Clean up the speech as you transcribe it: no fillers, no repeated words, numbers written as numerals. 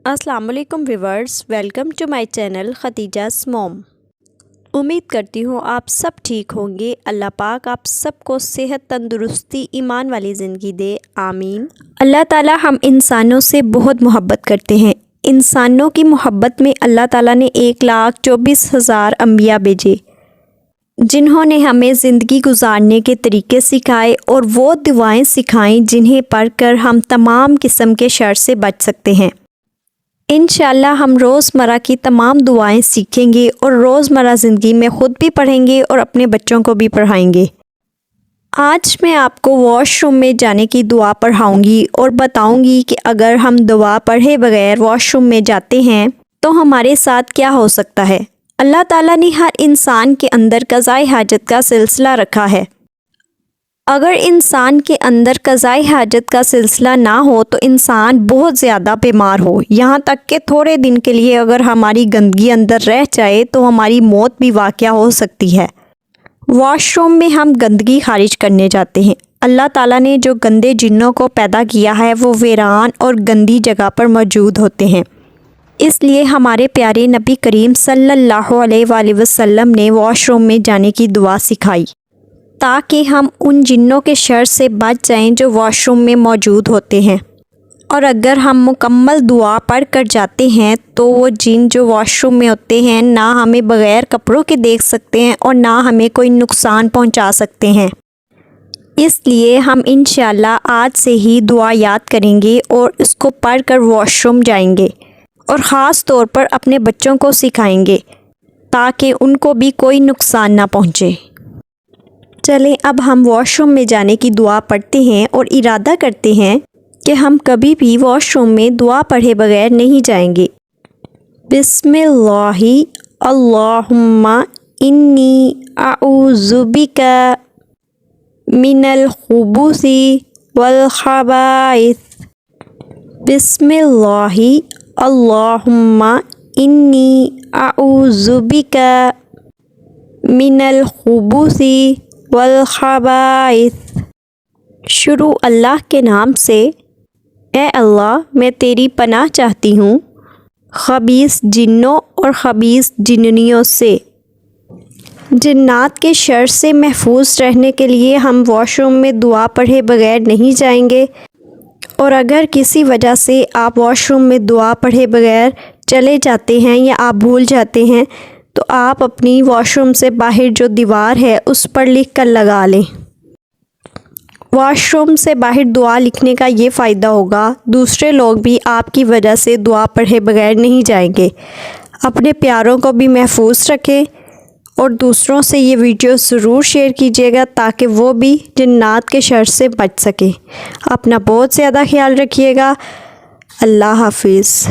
السلام علیکم viewers, welcome to my channel Khatija's mom. امید کرتی ہوں آپ سب ٹھیک ہوں گے۔ اللہ پاک آپ سب کو صحت، تندرستی، ایمان والی زندگی دے، آمین۔ اللہ تعالیٰ ہم انسانوں سے بہت محبت کرتے ہیں۔ انسانوں کی محبت میں اللہ تعالیٰ نے 1,24,000 انبیاء بھیجے، جنہوں نے ہمیں زندگی گزارنے کے طریقے سکھائے اور وہ دعائیں سکھائیں جنہیں پڑھ کر ہم تمام قسم کے شر سے بچ سکتے ہیں۔ انشاءاللہ ہم روزمرہ کی تمام دعائیں سیکھیں گے اور روزمرہ زندگی میں خود بھی پڑھیں گے اور اپنے بچوں کو بھی پڑھائیں گے۔ آج میں آپ کو واش روم میں جانے کی دعا پڑھاؤں گی اور بتاؤں گی کہ اگر ہم دعا پڑھے بغیر واش روم میں جاتے ہیں تو ہمارے ساتھ کیا ہو سکتا ہے۔ اللہ تعالیٰ نے ہر انسان کے اندر قضائے حاجت کا سلسلہ رکھا ہے۔ اگر انسان کے اندر قضائے حاجت کا سلسلہ نہ ہو تو انسان بہت زیادہ بیمار ہو، یہاں تک کہ تھوڑے دن کے لیے اگر ہماری گندگی اندر رہ جائے تو ہماری موت بھی واقع ہو سکتی ہے۔ واش روم میں ہم گندگی خارج کرنے جاتے ہیں۔ اللہ تعالیٰ نے جو گندے جنوں کو پیدا کیا ہے وہ ویران اور گندی جگہ پر موجود ہوتے ہیں، اس لیے ہمارے پیارے نبی کریم صلی اللہ علیہ وآلہ وسلم نے واش روم میں جانے کی دعا سکھائی تاکہ ہم ان جنوں کے شر سے بچ جائیں جو واش روم میں موجود ہوتے ہیں۔ اور اگر ہم مکمل دعا پڑھ کر جاتے ہیں تو وہ جن جو واش روم میں ہوتے ہیں نہ ہمیں بغیر کپڑوں کے دیکھ سکتے ہیں اور نہ ہمیں کوئی نقصان پہنچا سکتے ہیں۔ اس لیے ہم انشاءاللہ آج سے ہی دعا یاد کریں گے اور اس کو پڑھ کر واش روم جائیں گے اور خاص طور پر اپنے بچوں کو سکھائیں گے تاکہ ان کو بھی کوئی نقصان نہ پہنچے۔ چلیں اب ہم واش روم میں جانے کی دعا پڑھتے ہیں اور ارادہ کرتے ہیں کہ ہم کبھی بھی واش روم میں دعا پڑھے بغیر نہیں جائیں گے۔ بسم اللہ اللہم انی اعوذ بک من الخبث والخبائث۔ بسم اللہ اللہم انی اعوذ بک من الخبث والخبائث۔ شروع اللہ کے نام سے۔ اے اللہ، میں تیری پناہ چاہتی ہوں خبیث جنوں اور خبیث جننیوں سے۔ جنات کے شر سے محفوظ رہنے کے لیے ہم واش روم میں دعا پڑھے بغیر نہیں جائیں گے، اور اگر کسی وجہ سے آپ واش روم میں دعا پڑھے بغیر چلے جاتے ہیں یا آپ بھول جاتے ہیں تو آپ اپنی واش روم سے باہر جو دیوار ہے اس پر لکھ کر لگا لیں۔ واش روم سے باہر دعا لکھنے کا یہ فائدہ ہوگا، دوسرے لوگ بھی آپ کی وجہ سے دعا پڑھے بغیر نہیں جائیں گے۔ اپنے پیاروں کو بھی محفوظ رکھیں اور دوسروں سے یہ ویڈیو ضرور شیئر کیجیے گا تاکہ وہ بھی جنات کے شر سے بچ سکیں۔ اپنا بہت زیادہ خیال رکھیے گا۔ اللہ حافظ۔